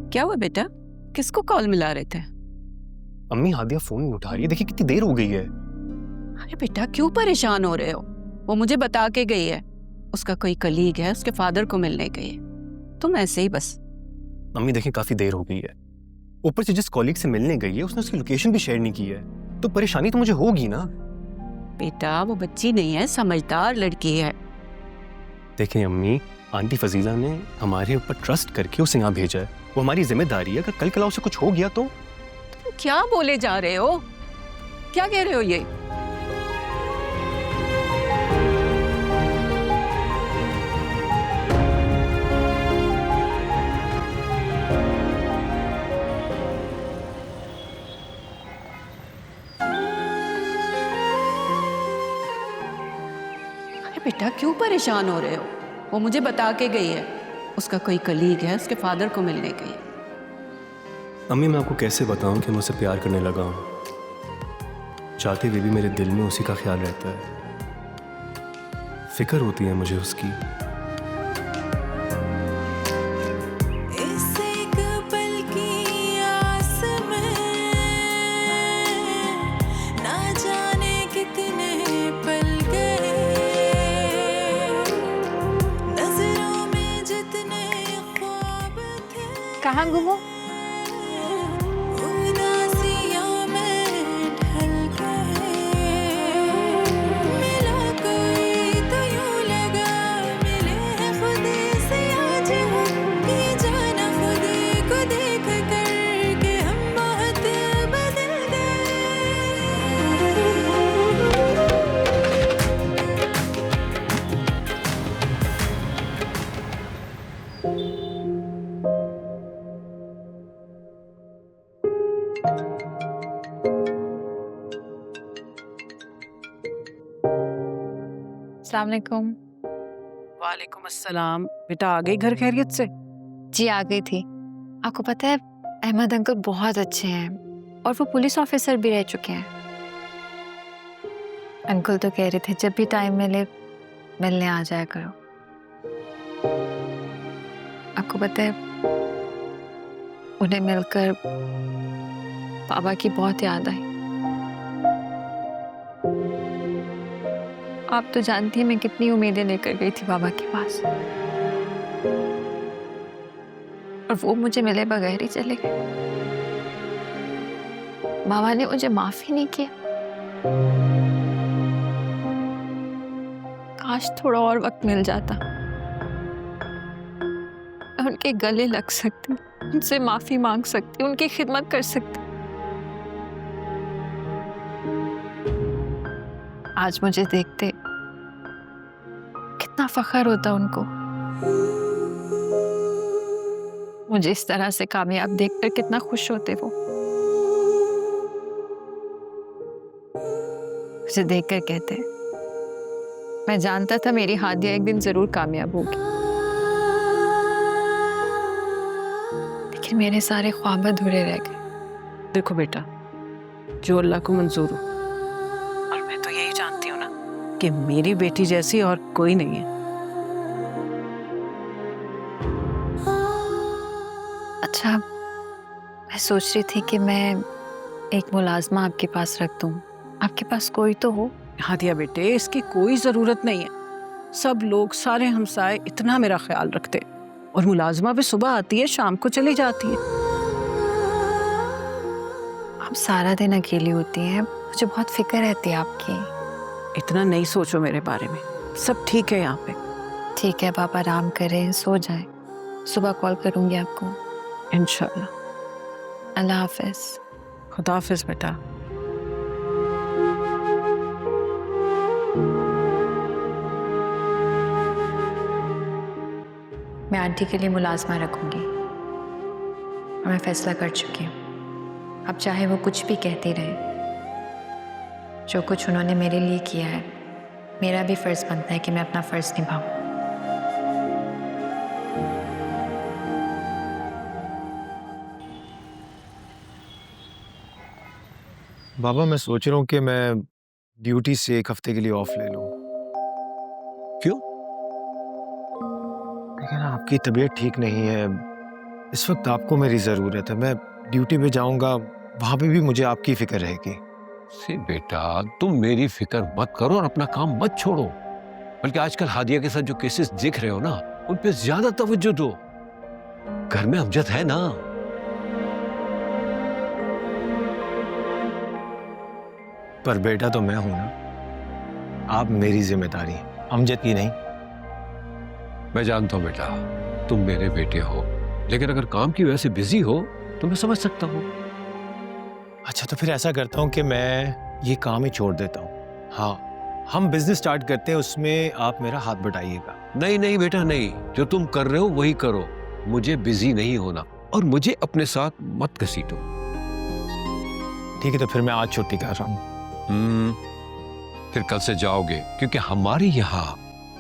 क्या हुआ बेटा? किसको कॉल मिला रहे थे? अम्मी हादिया फोन नहीं उठा रही है, देखिए कितनी देर हो गई है। अरे बेटा क्यों परेशान हो रहे हो? वो मुझे बता के गई है, उसका कोई कलीग है, उसके फादर को मिलने गई है। तुम ऐसे ही बस। अम्मी देखिए काफी देर हो गई है, ऊपर से जिस कॉलीग से मिलने गई है उसने उसकी लोकेशन भी शेयर नहीं की है, तो परेशानी तो मुझे होगी ना। बेटा वो बच्ची नहीं है, समझदार लड़की है। देखिए अम्मी, आंटी फजीला ने हमारे ऊपर ट्रस्ट करके उसे यहाँ भेजा है, वो हमारी जिम्मेदारी है। अगर कल कला उसे कुछ हो गया तो? तुम क्या बोले जा रहे हो? क्या कह रहे हो ये? अरे बेटा क्यों परेशान हो रहे हो? वो मुझे बता के गई है, उसका कोई कलीग है, उसके फादर को मिलने गई है। अम्मी मैं आपको कैसे बताऊं कि मैं उसे प्यार करने लगा हूं, चाहते हुए भी मेरे दिल में उसी का ख्याल रहता है, फिक्र होती है मुझे उसकी। कहाँ गुम हो? अस्सलाम वालेकुम। वालेकुम अस्सलाम। बेटा आ गई घर खैरियत से? जी आ गई थी। आपको पता है अहमद अंकल बहुत अच्छे हैं और वो पुलिस ऑफिसर भी रह चुके हैं। अंकल तो कह रहे थे जब भी टाइम मिले मिलने आ जाया करो। आपको पता है उन्हें मिलकर पापा की बहुत याद आई। आप तो जानती हैं मैं कितनी उम्मीदें लेकर गई थी बाबा के पास, और वो मुझे मिले बगैर ही चले गए। बाबा ने मुझे माफ ही नहीं किया। काश थोड़ा और वक्त मिल जाता, मैं उनके गले लग सकती, उनसे माफी मांग सकती, उनकी खिदमत कर सकती। आज मुझे देखते कितना फख्र होता उनको। मुझे इस तरह से कामयाब देखकर कितना खुश होते वो। मुझे देखकर कहते मैं जानता था मेरी हादिया एक दिन जरूर कामयाब होगी, लेकिन मेरे सारे ख्वाब अधूरे रह गए। देखो बेटा, जो अल्लाह को मंजूर हो, और मैं तो यही जानती हूँ ना कि मेरी बेटी जैसी और कोई नहीं है। अच्छा, मैं सोच रही थी कि मैं एक मुलाजमा आपके पास रख दूं। आपके पास कोई तो हो? हादिया बेटे, इसकी कोई जरूरत नहीं है। सब लोग, सारे हमसाए इतना मेरा ख्याल रखते, और मुलाजमा भी सुबह आती है, शाम को चली जाती है। आप सारा दिन अकेली होती हैं, मुझे बहुत फिक्र रहती है आपकी। इतना नहीं सोचो मेरे बारे में, सब ठीक है यहाँ पे। ठीक है, आप आराम करें, सो जाएं। सुबह कॉल करूंगी आपको इंशाल्लाह। अल्लाह हाफिज। खुदा हाफिज बेटा। मैं आंटी के लिए मुलाजमा रखूंगी और मैं फैसला कर चुकी हूँ। अब चाहे वो कुछ भी कहती रहे, जो कुछ उन्होंने मेरे लिए किया है, मेरा भी फर्ज बनता है कि मैं अपना फर्ज निभाऊं। बाबा मैं सोच रहा हूँ कि मैं ड्यूटी से 1 हफ्ते के लिए ऑफ ले लूँ। क्यों? लेकिन आपकी तबीयत ठीक नहीं है, इस वक्त आपको मेरी ज़रूरत है। मैं ड्यूटी पे जाऊंगा, वहाँ पे भी मुझे आपकी फिक्र रहेगी। से बेटा, तुम मेरी फिक्र मत करो और अपना काम मत छोड़ो, बल्कि आजकल हादिया के साथ जो केसेस दिख रहे हो ना, उन पे ज्यादा तवज्जो दो। घर में अमजद है ना। पर बेटा तो मैं हूं ना, आप मेरी जिम्मेदारी हैं, अमजद की नहीं। मैं जानता हूं बेटा, तुम मेरे बेटे हो, लेकिन अगर काम की वजह से बिजी हो तो मैं समझ सकता हूँ। अच्छा, तो फिर ऐसा करता हूँ कि मैं ये काम ही छोड़ देता हूँ। हाँ, हम बिजनेस स्टार्ट करते हैं, उसमें आप मेरा हाथ बटाइएगा। नहीं नहीं बेटा नहीं, जो तुम कर रहे हो वही करो, मुझे बिजी नहीं होना और मुझे अपने साथ मत घसीटो। ठीक है, तो फिर मैं आज छुट्टी कर रहा हूँ। फिर कल से जाओगे, क्योंकि हमारे यहाँ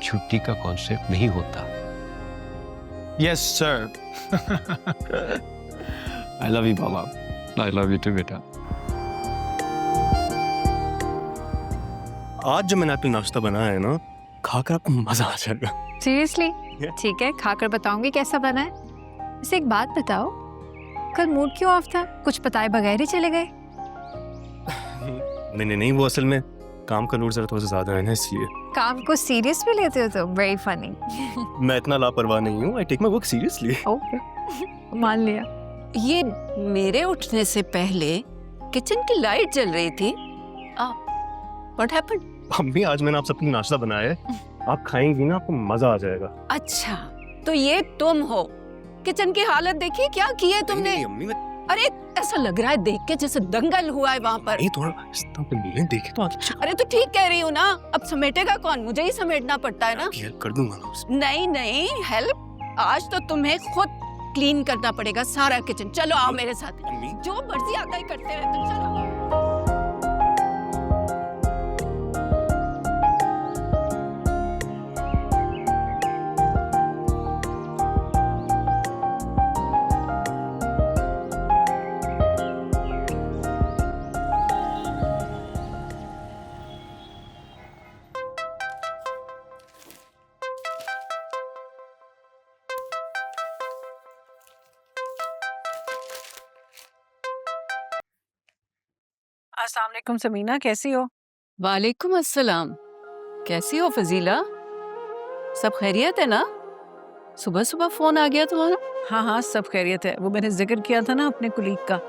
छुट्टी का कॉन्सेप्ट नहीं होता। Yes sir. I love you बाबा। आई लव यू टू बेटा। आज जो मैंने आपके नाश्ता बनाया है ना, खाकर आपको मजा आ जाएगा। सीरियसली? Yeah. ठीक है, खाकर बताऊंगी कैसा बना है। वैसे एक बात बताओ, कल मूड क्यों ऑफ था? कुछ बताए बगैर ही चले गए? नहीं, वो असल में काम का लोड जरा थोड़ा सा ज्यादा है ना, इसलिए। काम को सीरियस भी लेते हो तुम? Very funny. मैं इतना लापरवाह नहीं हूँ, I take my work seriously. Okay, मान लिया। ये मेरे उठने से पहले किचन की लाइट जल रही थी। What happened? अम्मी, आज मैंने आप सबके लिए नाश्ता बनाया है, आप खाएंगी ना, आपको मजा आ जाएगा। अच्छा, तो ये तुम हो। किचन की हालत देखी, क्या की है तुमने? नहीं, अम्मी, मैं अरे ऐसा लग रहा है देख के जैसे दंगल हुआ है वहाँ पर। नहीं, थोड़ा रास्ता पे मिले, देखे तो आगे अरे तो ठीक कह रही हूँ ना, अब समेटेगा कौन? मुझे ही समेटना पड़ता है ना। हेल्प कर दूंगा ना उसमें। नहीं, हेल्प आज तो तुम्हें खुद क्लीन करना पड़ेगा सारा किचन। चलो आओ मेरे साथ, अम्मी, जो मर्जी आता ही करते रहते हो। चलो। अस्सलाम वालेकुम समीना, कैसी हो? वालेकुम अस्सलाम। कैसी हो फजीला? सब खैरियत है ना? सुबह सुबह फोन आ गया तुम्हारा। हाँ, सब खैरियत है। वो मैंने जिक्र किया था ना अपने कुलीग का,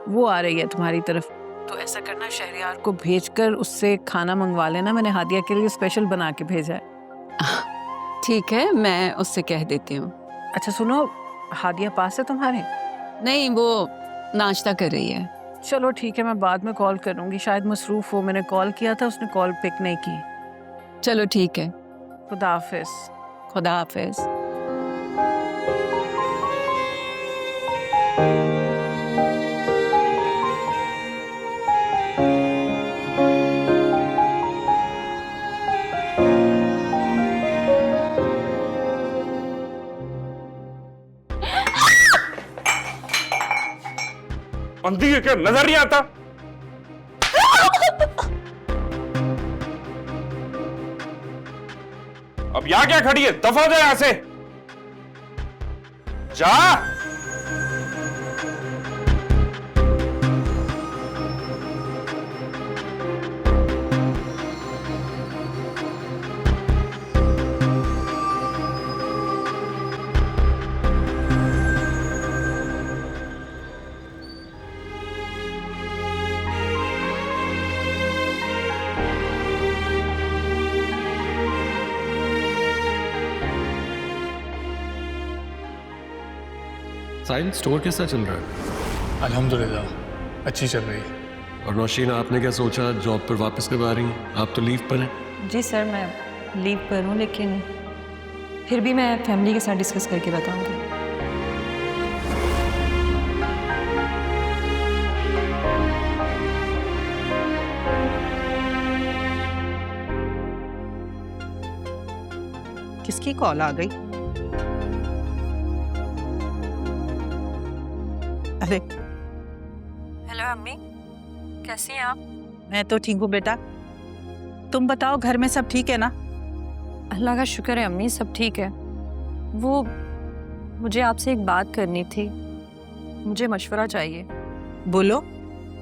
वो आ रही है तुम्हारी तरफ। तो ऐसा करना, शहरियार को भेजकर उससे खाना मंगवा लेना। मैंने हादिया के लिए स्पेशल बना के भेजा है। ठीक है, मैं उससे कह देती हूँ। अच्छा सुनो, हादिया पास है तुम्हारे? नहीं, वो नाश्ता कर रही है। चलो ठीक है, मैं बाद में कॉल करूंगी, शायद मसरूफ हो। मैंने कॉल किया था, उसने कॉल पिक नहीं की। चलो ठीक है, खुदा हाफिज। खुदा हाफिज। अंधी है क्या, नजर नहीं आता? अब यहां क्या खड़ी है? दफा हो जाए यहां से, जा। साहिल, स्टोर कैसा चल रहा है? अल्हम्दुलिल्लाह अच्छी चल रही है। और नौशीन, आपने क्या सोचा, जॉब पर वापस कब आ रही हैं? आप तो लीव पर हैं। जी सर, मैं लीव पर हूँ, लेकिन फिर भी मैं फैमिली के साथ डिस्कस करके बताऊंगी। किसकी कॉल आ गई? अरे हेलो अम्मी, कैसी हैं आप? मैं तो ठीक हूँ बेटा, तुम बताओ घर में सब ठीक है ना? अल्लाह का शुक्र है अम्मी, सब ठीक है। वो मुझे आपसे एक बात करनी थी, मुझे मशवरा चाहिए। बोलो।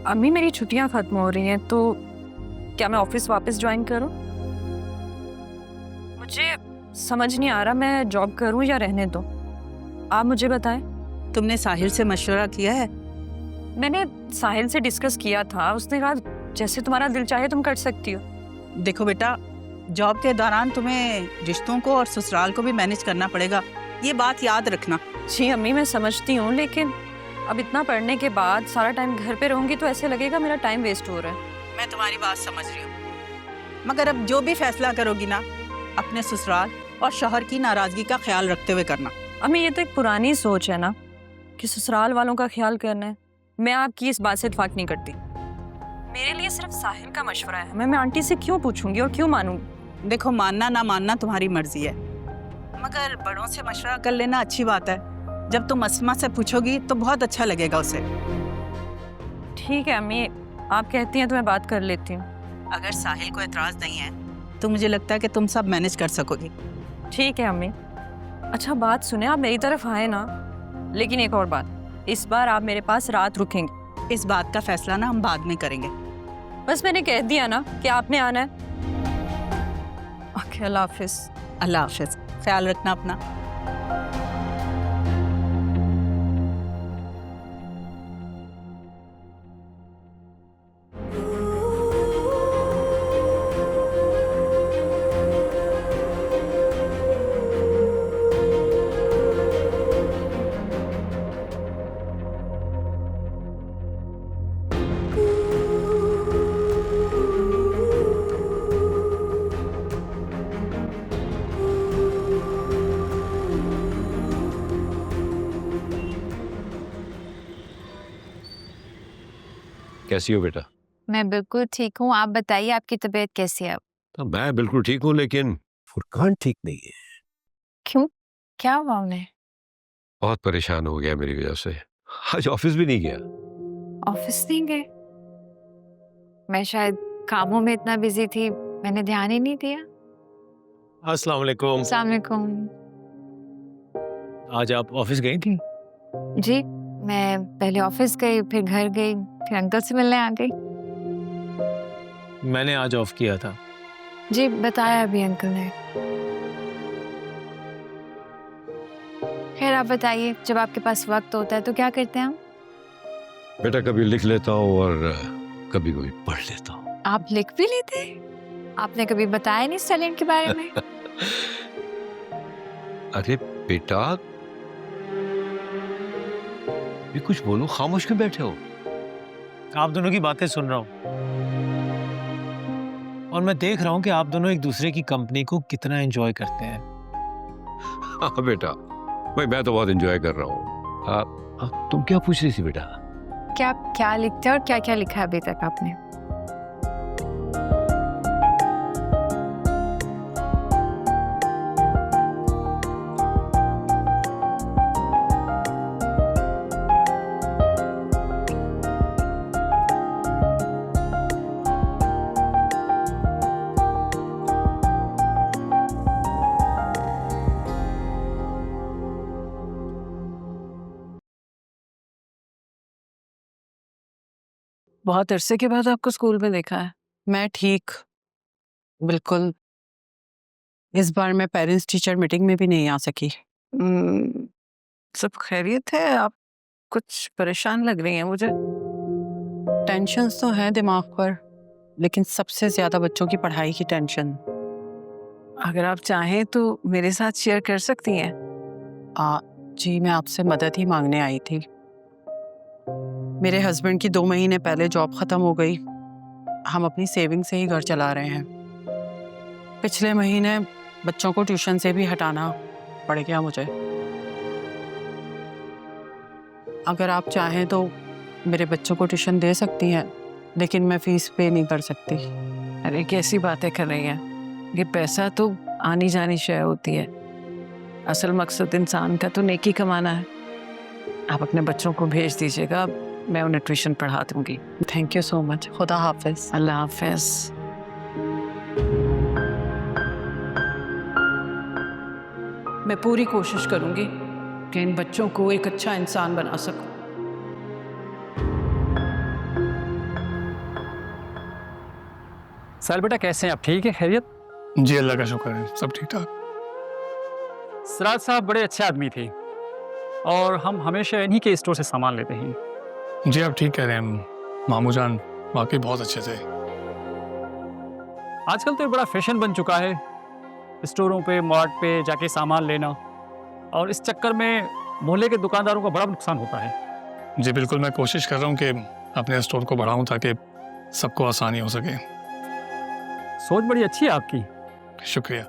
अम्मी मेरी छुट्टियां खत्म हो रही हैं तो क्या मैं ऑफिस वापस ज्वाइन करूं? मुझे समझ नहीं आ रहा मैं जॉब करूं या रहने दो, आप मुझे बताएं। तुमने साहिल से मशवरा किया है? मैंने साहिल से डिस्कस किया था, उसने कहा जैसे तुम्हारा दिल चाहे तुम कर सकती हो। देखो बेटा, जॉब के दौरान तुम्हें रिश्तों को और ससुराल को भी मैनेज करना पड़ेगा, ये बात याद रखना। जी अम्मी मैं समझती हूँ, लेकिन अब इतना पढ़ने के बाद सारा टाइम घर पे रहूंगी तो ऐसे लगेगा मेरा टाइम वेस्ट हो रहा है। मैं तुम्हारी बात समझ रही हूँ, मगर अब जो भी फैसला करोगी ना, अपने ससुराल और शौहर की नाराजगी का ख्याल रखते हुए करना। अम्मी ये तो एक पुरानी सोच है ना कि ससुराल वालों का ख्याल करना है। मैं आपकी इस बात से इत्तेफाक नहीं करती। मेरे लिए सिर्फ साहिल का मशवरा है, मैं आंटी से क्यों पूछूंगी और क्यों मानूंगी? देखो, मानना ना मानना तुम्हारी मर्जी है, मगर बड़ों से मशवरा कर लेना अच्छी बात है। जब तुम अस्मा से पूछोगी तो बहुत अच्छा लगेगा उसे। ठीक है अम्मी, आप कहती हैं तो मैं बात कर लेती हूँ। अगर साहिल को एतराज नहीं है तो मुझे लगता है कि तुम सब मैनेज कर सकोगी। ठीक है अम्मी। अच्छा बात सुने, आप मेरी तरफ आए ना, लेकिन एक और बात, इस बार आप मेरे पास रात रुकेंगे। इस बात का फैसला ना हम बाद में करेंगे। बस मैंने कह दिया ना कि आपने आना है। ओके, अल्लाह हाफिज। अल्लाह हाफिज, ख्याल रखना अपना। कैसी हो बेटा? मैं बिल्कुल ठीक हूँ, आप बताइए आपकी तबीयत कैसी है? तो मैं बिल्कुल ठीक हूँ, लेकिन फुरकान ठीक नहीं है। क्यों, क्या हुआ उन्हें? बहुत परेशान हो गया मेरी वजह से। आज ऑफिस भी नहीं गया। ऑफिस नहीं गए? मैं शायद कामों में इतना बिजी थी, मैंने ध्यान ही नहीं दिया। अस्सलाम वालेकुम। अस्सलाम वालेकुम। आज आप ऑफिस गई थी? जी, मैं पहले ऑफिस गई, फिर घर गई, फिर अंकल से मिलने आ गई। मैंने आज ऑफ किया था। जी बताया अभी अंकल ने। खैर आप बताइए, जब आपके पास वक्त होता है तो क्या करते हैं आप? बेटा कभी लिख लेता हूँ और कभी कभी पढ़ लेता हूँ। आप लिख भी लेते हैं? आपने कभी बताया नहीं टैलेंट के बारे में? अरे बेटा, ये कुछ बोलो, खामोश क्यों बैठे हो? आप दोनों की बातें सुन रहा हूँ और मैं देख रहा हूँ कि आप दोनों एक दूसरे की कंपनी को कितना एंजॉय करते हैं। हाँ बेटा, भाई मैं तो बहुत एंजॉय कर रहा हूँ। तुम क्या पूछ रही थी बेटा? क्या लिखते हैं और क्या क्या लिखा है अभी तक आपने? बहुत अरसे के बाद आपको स्कूल में देखा है। मैं ठीक, बिल्कुल। इस बार मैं पेरेंट्स टीचर मीटिंग में भी नहीं आ सकी। सब खैरियत है? आप कुछ परेशान लग रही हैं मुझे। टेंशन्स तो हैं दिमाग पर, लेकिन सबसे ज्यादा बच्चों की पढ़ाई की टेंशन। अगर आप चाहें तो मेरे साथ शेयर कर सकती हैं। जी मैं आपसे मदद ही मांगने आई थी। मेरे हस्बैंड की 2 महीने पहले जॉब खत्म हो गई। हम अपनी सेविंग से ही घर चला रहे हैं। पिछले महीने बच्चों को ट्यूशन से भी हटाना पड़ गया मुझे। अगर आप चाहें तो मेरे बच्चों को ट्यूशन दे सकती हैं, लेकिन मैं फीस पे नहीं कर सकती। अरे कैसी बातें कर रही हैं? ये पैसा तो आनी जानी शय होती है, असल मकसद इंसान का तो नेकी कमाना है। आप अपने बच्चों को भेज दीजिएगा, मैं उन्हें ट्यूशन पढ़ा दूंगी। Thank you so much. खुदा हाफिज। अल्लाह हाफिज। मैं पूरी कोशिश करूंगी कि इन बच्चों को एक अच्छा इंसान बना सकूं। साहिल बेटा कैसे हैं आप? ठीक है, खैरियत? जी अल्लाह का शुक्र है, सब ठीक ठाक। सिराज साहब बड़े अच्छे आदमी थे और हम हमेशा इन्हीं के स्टोर से सामान लेते हैं। जी आप ठीक कह रहे हैं, मामू जान वाकई बहुत अच्छे थे। आजकल तो ये बड़ा फैशन बन चुका है स्टोरों पे, मार्ट पे जाके सामान लेना, और इस चक्कर में मोहल्ले के दुकानदारों का बड़ा नुकसान होता है। जी बिल्कुल, मैं कोशिश कर रहा हूँ कि अपने स्टोर को बढ़ाऊँ ताकि सबको आसानी हो सके। सोच बड़ी अच्छी है आपकी। शुक्रिया।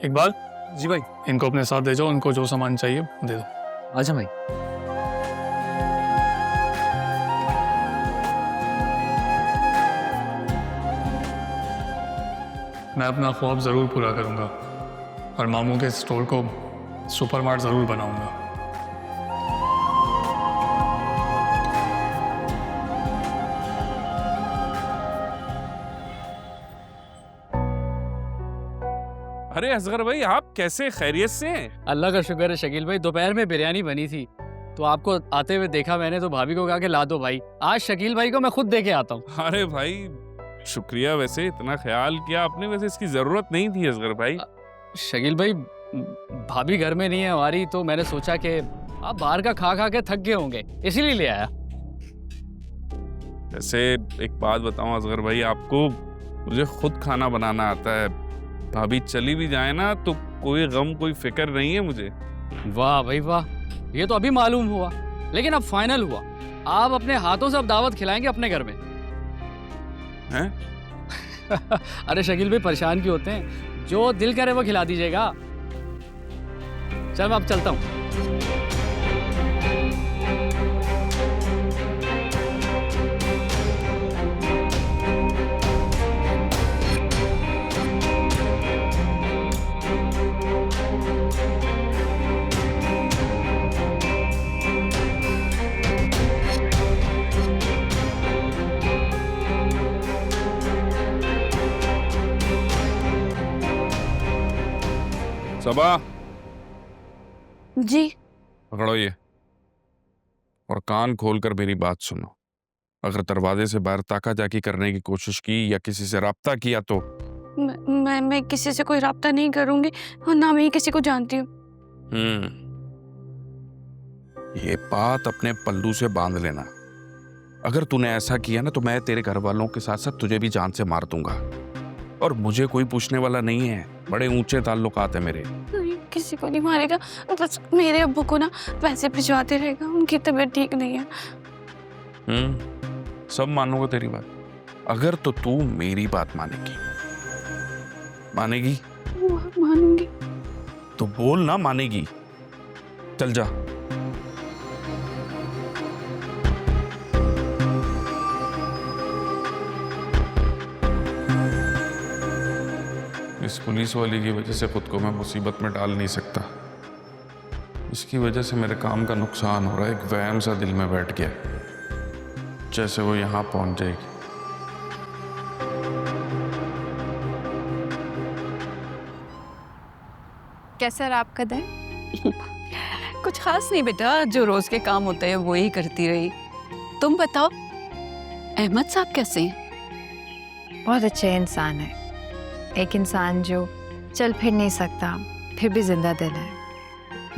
इकबाल जी भाई। इनको अपने साथ ले जाओ, इनको जो सामान चाहिए दे दो। आजा भाई। मैं अपना ख्वाब ज़रूर पूरा करूँगा और मामू के स्टोर को सुपरमार्ट ज़रूर बनाऊँगा। अरे असगर भाई, आप कैसे, खैरियत से हैं? अल्लाह का शुक्र है शकील भाई, दोपहर में बिरयानी बनी थी तो आपको आते हुए देखा मैंने, तो भाभी को कहा कि ला दो भाई, आज शकील भाई को मैं खुद दे के आता हूँ। अरे भाई शुक्रिया, वैसे इतना ख्याल किया आपने, वैसे इसकी जरूरत नहीं थी असगर भाई। शकील भाई भाभी घर में नहीं है हमारी, तो मैंने सोचा कि आप बाहर का खा खा के थक गए होंगे, इसीलिए ले आया। वैसे एक बात बताऊं असगर भाई आपको, मुझे खुद खाना बनाना आता है। भाभी चली भी जाए ना तो कोई गम कोई फिक्र नहीं है मुझे। वाह भाई वाह, ये तो अभी मालूम हुआ, लेकिन अब फाइनल हुआ, आप अपने हाथों से अब दावत खिलाएंगे अपने घर में हैं? अरे शकील भाई परेशान क्यों होते हैं, जो दिल करे वो खिला दीजिएगा। चल मैं अब चलता हूँ। सबा जी। पकड़ो ये और कान खोलकर मेरी बात सुनो। अगर दरवाजे से बाहर ताका जाकी करने की कोशिश की या किसी से राब्ता किया तो मैं किसी से कोई राब्ता नहीं करूंगी और ना मैं ही किसी को जानती हूँ। ये बात अपने पल्लू से बांध लेना। अगर तूने ऐसा किया ना तो मैं तेरे घर वालों के साथ साथ तुझे भी जान से मार दूंगा, और मुझे कोई पूछने वाला नहीं है। बड़े ऊंचे ताल्लुकात है मेरे। नहीं, किसी को नहीं मारेगा, बस मेरे अब्बू को ना पैसे भिजवाते रहेगा, उनकी तबीयत ठीक नहीं है। सब मानूंगा तेरी बात, अगर तो तू मेरी बात मानेगी। मानूंगी। तो बोल ना मानेगी। चल जा। इस पुलिस वाली की वजह से खुद को मैं मुसीबत में डाल नहीं सकता। इसकी वजह से मेरे काम का नुकसान हो रहा है। एक वहम सा दिल में बैठ गया, जैसे वो यहाँ पहुंच जाएगी। कैसा रहा आपका दिन? कुछ खास नहीं बेटा, जो रोज के काम होते हैं वो ही करती रही। तुम बताओ अहमद साहब कैसे हैं? बहुत अच्छे इंसान है, एक इंसान जो चल फिर नहीं सकता फिर भी जिंदा दिल है।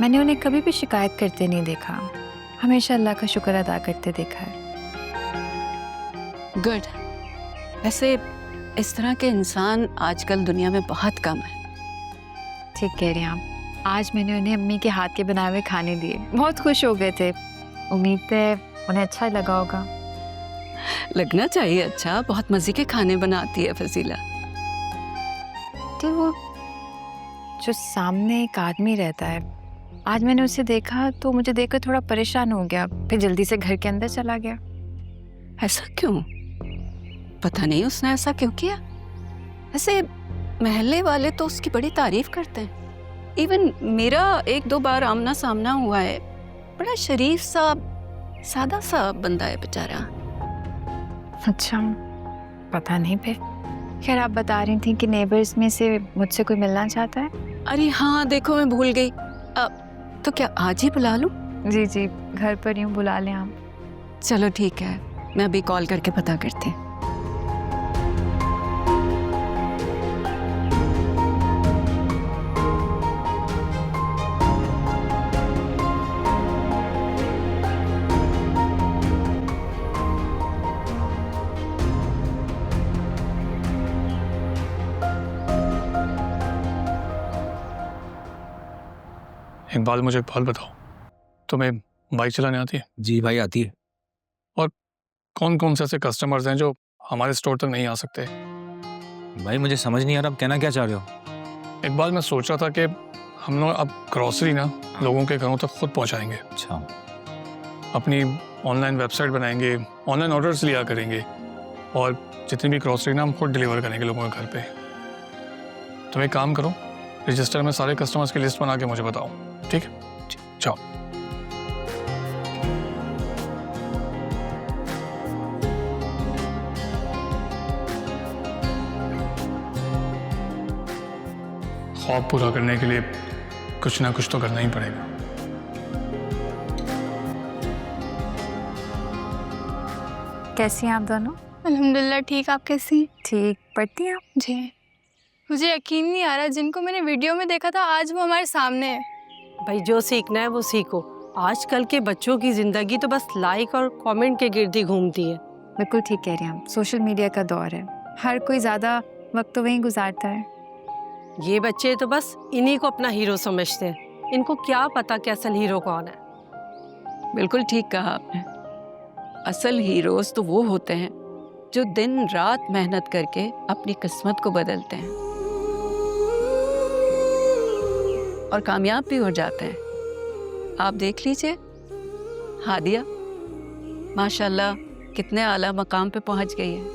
मैंने उन्हें कभी भी शिकायत करते नहीं देखा, हमेशा अल्लाह का शुक्र अदा करते देखा है। गुड। वैसे इस तरह के इंसान आजकल दुनिया में बहुत कम है। ठीक कह रही हैं आप। आज मैंने उन्हें अम्मी के हाथ के बनाए हुए खाने दिए, बहुत खुश हो गए थे। उम्मीद है उन्हें अच्छा लगा होगा। लगना चाहिए अच्छा, बहुत मजे के खाने बनाती है फजीला। तो वो जो सामने एक आदमी रहता है, आज मैंने उसे देखा तो मुझे देखकर थोड़ा परेशान हो गया, फिर जल्दी से घर के अंदर चला गया। ऐसा क्यों? पता नहीं उसने ऐसा क्यों किया। ऐसे महल्ले वाले तो उसकी बड़ी तारीफ करते हैं। इवन मेरा एक दो बार आमना सामना हुआ है। बड़ा शरीफ सा सादा सा बंदा है बेचारा। अच्छा, पता नहीं फिर। खैर आप बता रही थी कि नेबर्स में से मुझसे कोई मिलना चाहता है। अरे हाँ देखो मैं भूल गई। तो क्या आज ही बुला लूं? जी जी, घर पर यूँ बुला लें आप। चलो ठीक है, मैं अभी कॉल करके पता करती हूँ। इकबाल, मुझे एक बात बताओ, तुम्हें बाइक चलाने आती है? जी भाई, आती है। और कौन कौन से ऐसे कस्टमर्स हैं जो हमारे स्टोर तक नहीं आ सकते? भाई मुझे समझ नहीं आ रहा, आप कहना क्या चाह रहे हो? इकबाल, मैं सोच रहा था कि हम लोग अब ग्रॉसरी ना लोगों के घरों तक खुद पहुंचाएंगे। अच्छा। अपनी ऑनलाइन वेबसाइट बनाएंगे, ऑनलाइन ऑर्डर्स लिया करेंगे और जितनी भी ग्रॉसरी ना हम खुद डिलीवर करेंगे लोगों के घर पे। तुम एक काम करो, रजिस्टर में सारे कस्टमर्स की लिस्ट बना के मुझे बताओ, ठीक है? जाओ। ख्वाब पूरा करने के लिए कुछ ना कुछ तो करना ही पड़ेगा। कैसी हैं आप दोनों? अल्हम्दुलिल्लाह ठीक। आप कैसी? ठीक। पढ़ती हैं आप? जी। मुझे यकीन नहीं आ रहा, जिनको मैंने वीडियो में देखा था आज वो हमारे सामने है। भाई जो सीखना है वो सीखो। आजकल के बच्चों की जिंदगी तो बस लाइक और कमेंट के गिर्द ही घूमती है। बिल्कुल ठीक कह रही हैं आप। सोशल मीडिया का दौर है, हर कोई ज़्यादा वक्त तो वहीं गुजारता है। ये बच्चे तो बस इन्हीं को अपना हीरो समझते हैं। इनको क्या पता कि असल हीरो कौन है। बिल्कुल ठीक कहा आपने। असल हीरोज तो वो होते हैं जो दिन रात मेहनत करके अपनी किस्मत को बदलते हैं और कामयाब भी हो जाते हैं। आप देख लीजिए हादिया, माशाल्लाह कितने आला मकाम पे पहुंच गई है।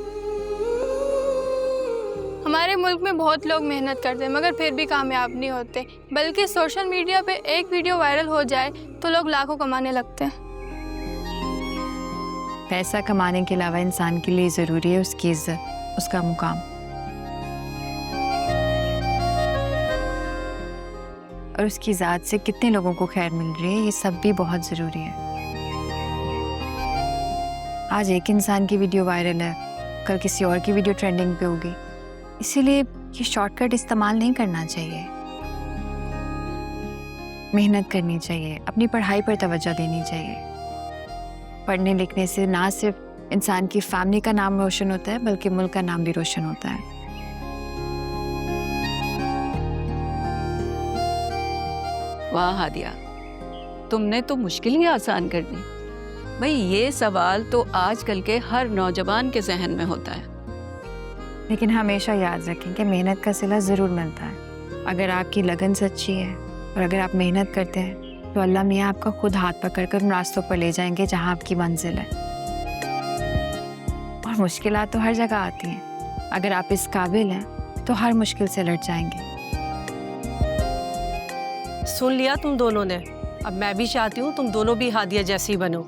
हमारे मुल्क में बहुत लोग मेहनत करते हैं मगर फिर भी कामयाब नहीं होते, बल्कि सोशल मीडिया पे एक वीडियो वायरल हो जाए तो लोग लाखों कमाने लगते हैं। पैसा कमाने के अलावा इंसान के लिए ज़रूरी है उसकी इज्जत, उसका मुकाम। और उसकी ज़ात से कितने लोगों को खैर मिल रही है, ये सब भी बहुत ज़रूरी है। आज एक इंसान की वीडियो वायरल है, कल किसी और की वीडियो ट्रेंडिंग पे होगी। इसीलिए ये शॉर्टकट इस्तेमाल नहीं करना चाहिए। मेहनत करनी चाहिए, अपनी पढ़ाई पर तवज्जो देनी चाहिए। पढ़ने लिखने से ना सिर्फ इंसान की फैमिली का नाम रोशन होता है बल्कि मुल्क का नाम भी रोशन होता है। वाह हादिया, तुमने तो मुश्किल ही आसान कर दी। भाई ये सवाल तो आजकल के हर नौजवान के जहन में होता है। लेकिन हमेशा याद रखें कि मेहनत का सिला ज़रूर मिलता है। अगर आपकी लगन सच्ची है और अगर आप मेहनत करते हैं तो अल्लाह मियाँ आपका खुद हाथ पकड़कर उन रास्तों पर ले जाएंगे जहाँ आपकी मंजिल है। और मुश्किलात तो हर जगह आती हैं, अगर आप इस काबिल हैं तो हर मुश्किल से लड़ जाएंगे। सुन लिया तुम दोनों ने। अब मैं भी चाहती हूँ तुम दोनों भी हादिया जैसी बनो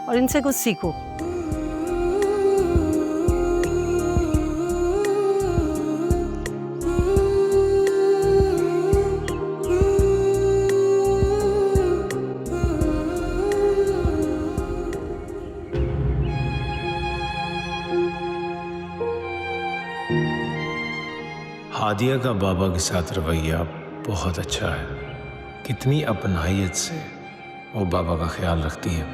और इनसे कुछ सीखो। हादिया का बाबा के साथ रवैया बहुत अच्छा है। कितनी अपनाहियत से वो बाबा का ख्याल रखती है।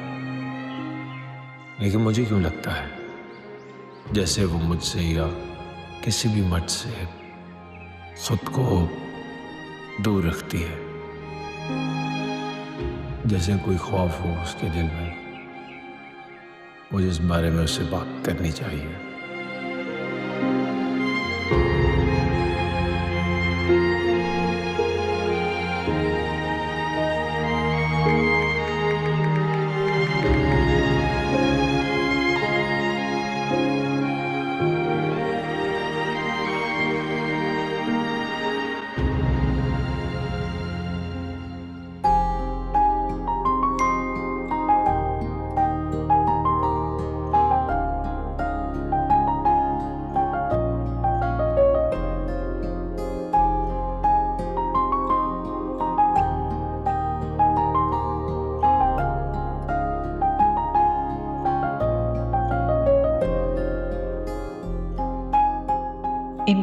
लेकिन मुझे क्यों लगता है जैसे वो मुझसे या किसी भी मर्द से खुद को दूर रखती है, जैसे कोई खौफ हो उसके दिल में। मुझे इस बारे में उससे बात करनी चाहिए।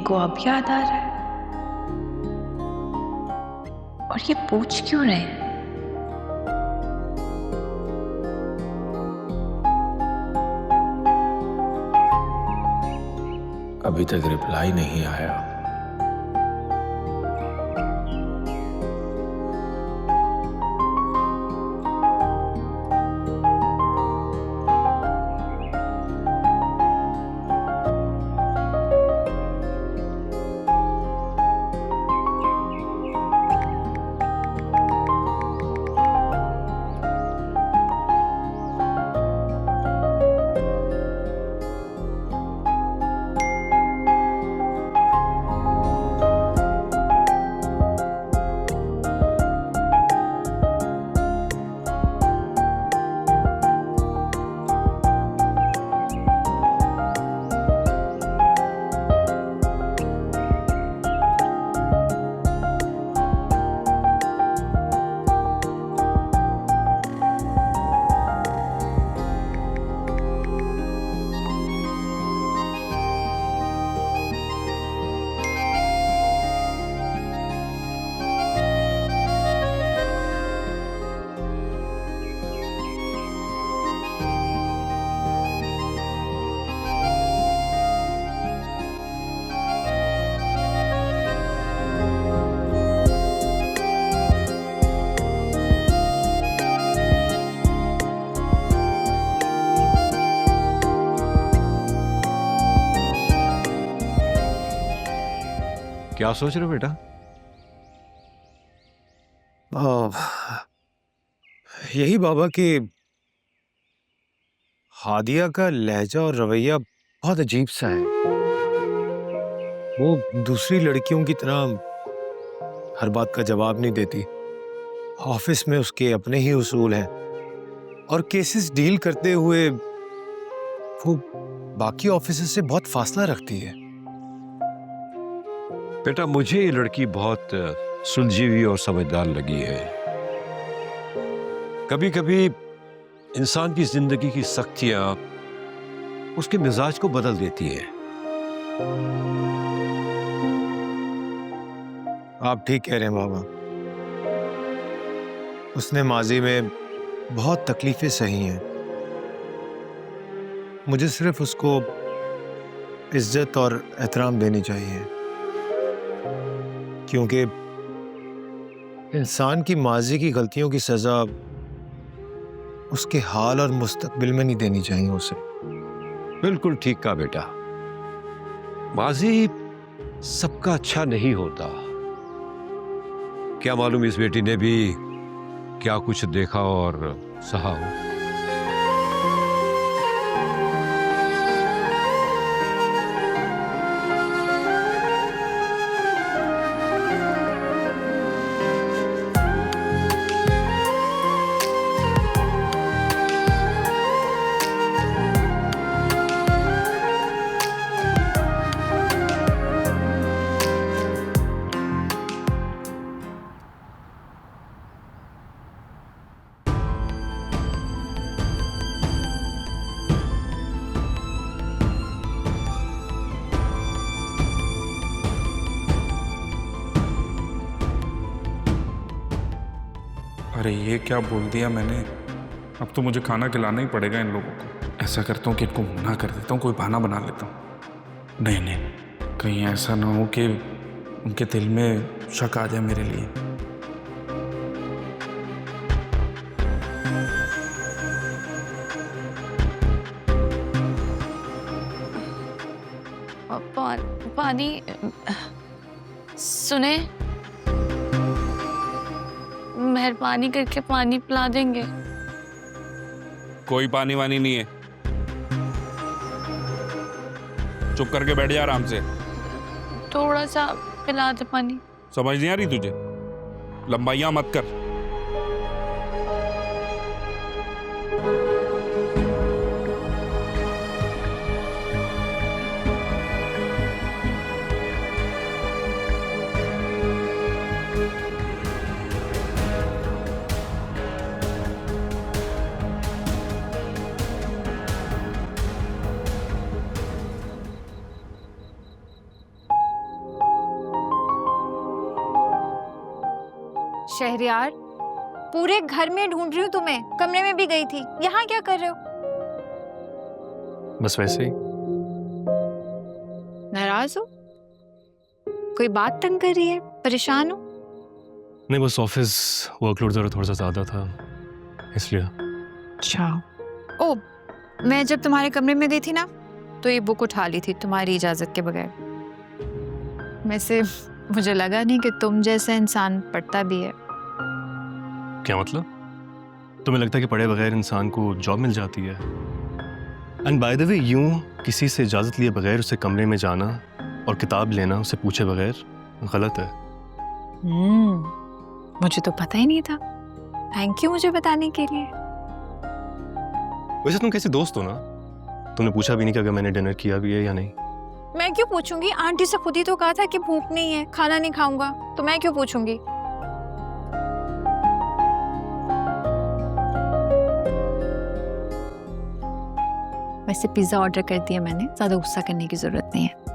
को अब याद आ रहा है? और ये पूछ क्यों रहे हैं? अभी तक रिप्लाई नहीं आया। क्या सोच रहे हो बेटा? यही बाबा कि हादिया का लहजा और रवैया बहुत अजीब सा है। वो दूसरी लड़कियों की तरह हर बात का जवाब नहीं देती। ऑफिस में उसके अपने ही उसूल हैं और केसेस डील करते हुए वो बाकी ऑफिसर से बहुत फासला रखती है। बेटा मुझे ये लड़की बहुत सुलझी हुई और समझदार लगी है। कभी कभी इंसान की जिंदगी की सख्तियां उसके मिजाज को बदल देती है। आप ठीक कह रहे हैं बाबा। उसने माजी में बहुत तकलीफें सही हैं। मुझे सिर्फ उसको इज्जत और एहतराम देनी चाहिए, क्योंकि इंसान की माजी की गलतियों की सजा उसके हाल और मुस्तकबिल में नहीं देनी चाहिए उसे। बिल्कुल ठीक कहा बेटा। माजी सबका अच्छा नहीं होता। क्या मालूम इस बेटी ने भी क्या कुछ देखा और सहा हो। अरे ये क्या बोल दिया मैंने। अब तो मुझे खाना खिलाना ही पड़ेगा इन लोगों को। ऐसा करता हूँ कि इनको मना कर देता हूँ, कोई बहाना बना लेता हूँ। नहीं नहीं, कहीं ऐसा ना हो कि उनके दिल में शक आ जाए मेरे लिए। पानी सुने, मेहरबानी करके पानी पिला देंगे? कोई पानी वानी नहीं है, चुप करके बैठ जा आराम से। थोड़ा सा पिला दे पानी। समझ नहीं आ रही तुझे? लंबाइयां मत कर। शहरयार, पूरे घर में ढूंढ रही हूँ तुम्हें, कमरे में भी गई थी, यहाँ क्या कर रहे हो? बस वैसे ही। नाराज हो? कोई बात तंग कर रही है? परेशान हो? नहीं, बस ऑफिस वर्कलोड ज़रा थोड़ा सा ज़्यादा था इसलिए। अच्छा। ओ, मैं जब तुम्हारे कमरे में गई थी ना, तो ये बुक उठा ली थी तुम्हारी इजाज़त के बगैर। वैसे मुझे लगा नहीं कि तुम जैसा इंसान पढ़ता भी है। क्या मतलब? तुम्हें लगता है कि पढ़े बगैर इंसान को जॉब मिल जाती है? एंड बाय द वे, यूं किसी से इजाज़त लिए बगैर उसे कमरे में जाना और किताब लेना उसे पूछे बगैर गलत है। मुझे तो पता ही नहीं था। थैंक यू मुझे बताने के लिए। वैसे तुम कैसे दोस्त हो ना, तुमने पूछा भी नहीं कि अगर मैंने डिनर किया भी है या नहीं। मैं क्यों पूछूंगी? आंटी से खुद ही तो कहा था कि भूख नहीं है, खाना नहीं खाऊंगा, तो मैं क्यों पूछूंगी? वैसे पिज्जा ऑर्डर कर दिया मैंने, ज्यादा गुस्सा करने की जरूरत नहीं है।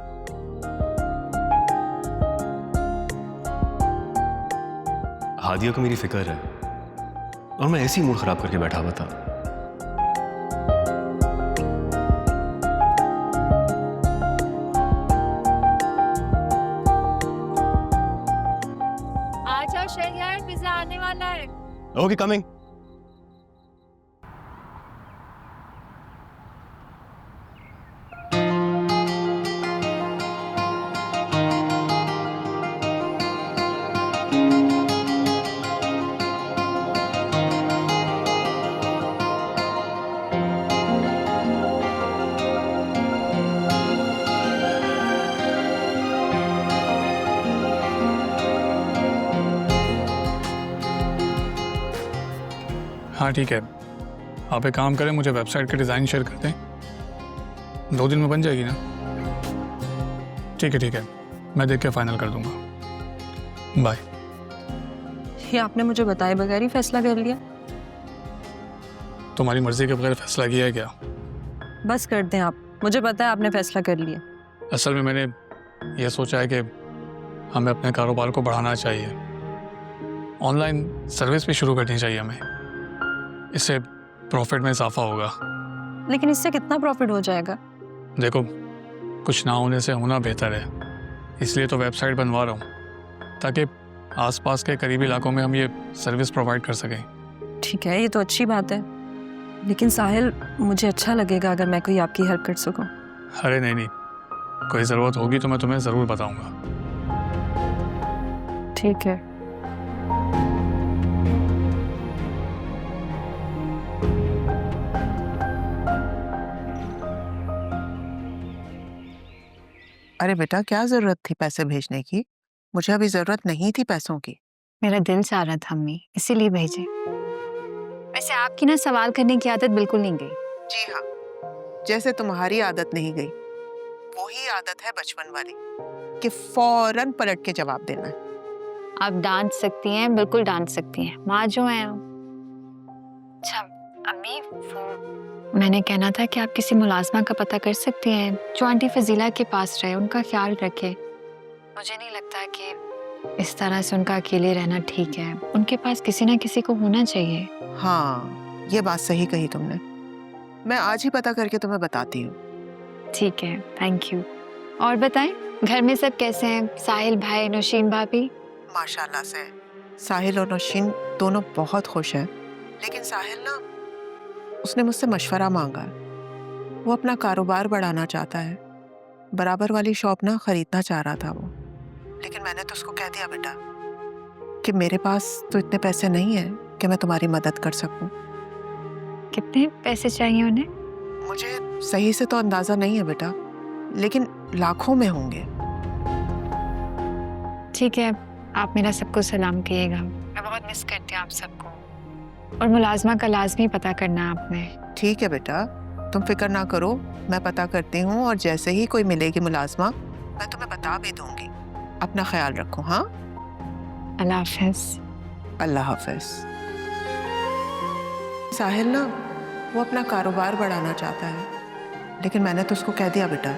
हादिया को मेरी फिक्र है और मैं ऐसे ही मूड खराब करके बैठा हुआ था। आ जाओ शहरयार, पिज्जा आने वाला है। Okay, coming. हाँ ठीक है, आप एक काम करें, मुझे वेबसाइट के डिज़ाइन शेयर कर दें। 2 दिन में बन जाएगी ना? ठीक है, मैं देख के फाइनल कर दूंगा। बाय। ये आपने मुझे बताए बगैर ही फैसला कर लिया? तुम्हारी मर्जी के बगैर फैसला किया है क्या? बस कर दें आप, मुझे पता है आपने फैसला कर लिया। असल में मैंने ये सोचा है कि हमें अपने कारोबार को बढ़ाना चाहिए, ऑनलाइन सर्विस भी शुरू करनी चाहिए हमें, इससे प्रॉफिट में इजाफा होगा। लेकिन इससे कितना प्रॉफिट हो जाएगा? देखो, कुछ ना होने से होना बेहतर है, इसलिए तो वेबसाइट बनवा रहा हूँ ताकि आसपास के करीबी इलाकों में हम ये सर्विस प्रोवाइड कर सकें। ठीक है, ये तो अच्छी बात है, लेकिन साहिल मुझे अच्छा लगेगा अगर मैं कोई आपकी हेल्प कर सकूं। अरे नहीं, कोई ज़रूरत होगी तो मैं तुम्हें ज़रूर बताऊंगा। ठीक है। अरे बेटा, क्या जरूरत थी पैसे भेजने की? मुझे अभी जरूरत नहीं थी पैसों की। मेरा दिल चाह रहा था अम्मी, इसीलिए भेजे। वैसे आपकी ना सवाल करने की आदत बिल्कुल नहीं गई। जी हाँ, जैसे तुम्हारी आदत नहीं गई, वही आदत है बचपन वाली कि फौरन पलट के जवाब देना है। आप डांट सकती हैं, बिल्कुल डांट सकती हैं, माँ जो है। अच्छा अम्मी, मैंने कहना था कि आप किसी मुलाजमा का पता कर सकती हैं जो आंटी फजीला के पास रहे, उनका ख्याल रखे। मुझे नहीं लगता कि इस तरह से उनका अकेले रहना ठीक है, उनके पास किसी ना किसी को होना चाहिए। हाँ, ये बात सही कही तुमने। मैं आज ही पता करके तुम्हें बताती हूँ। ठीक है, थैंक यू। और बताएं, घर में सब कैसे हैं? साहिल भाई, नौशीन भाभी? माशाल्लाह से साहिल और नौशीन दोनों बहुत खुश हैं। लेकिन साहिल ना, उसने मुझसे मशवरा मांगा। वो अपना कारोबार बढ़ाना चाहता है, बराबर वाली शॉप ना खरीदना चाह रहा था वो। लेकिन मैंने तो उसको कह दिया बेटा कि मेरे पास तो इतने पैसे नहीं है कि मैं तुम्हारी मदद कर सकूं। कितने पैसे चाहिए उन्हें? मुझे सही से तो अंदाजा नहीं है बेटा, लेकिन लाखों में होंगे। ठीक है, आप मेरा सबको सलाम कहिएगा। मैं बहुत मिस करती हूँ आप सबको। और मुलाजमा का लाजमी पता करना आपने। ठीक है बेटा, तुम फिक्र ना करो, मैं पता करती हूँ और जैसे ही कोई मिलेगी मुलाजमा मैं तुम्हें बता भी दूंगी। अपना ख्याल रखो। हाँ, अल्लाह हाफिज। अल्लाह हाफिज। साहिल ना, वो अपना कारोबार बढ़ाना चाहता है, लेकिन मैंने तो उसको कह दिया बेटा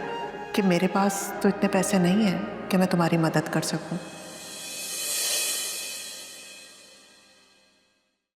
कि मेरे पास तो इतने पैसे नहीं है कि मैं तुम्हारी मदद कर सकूं।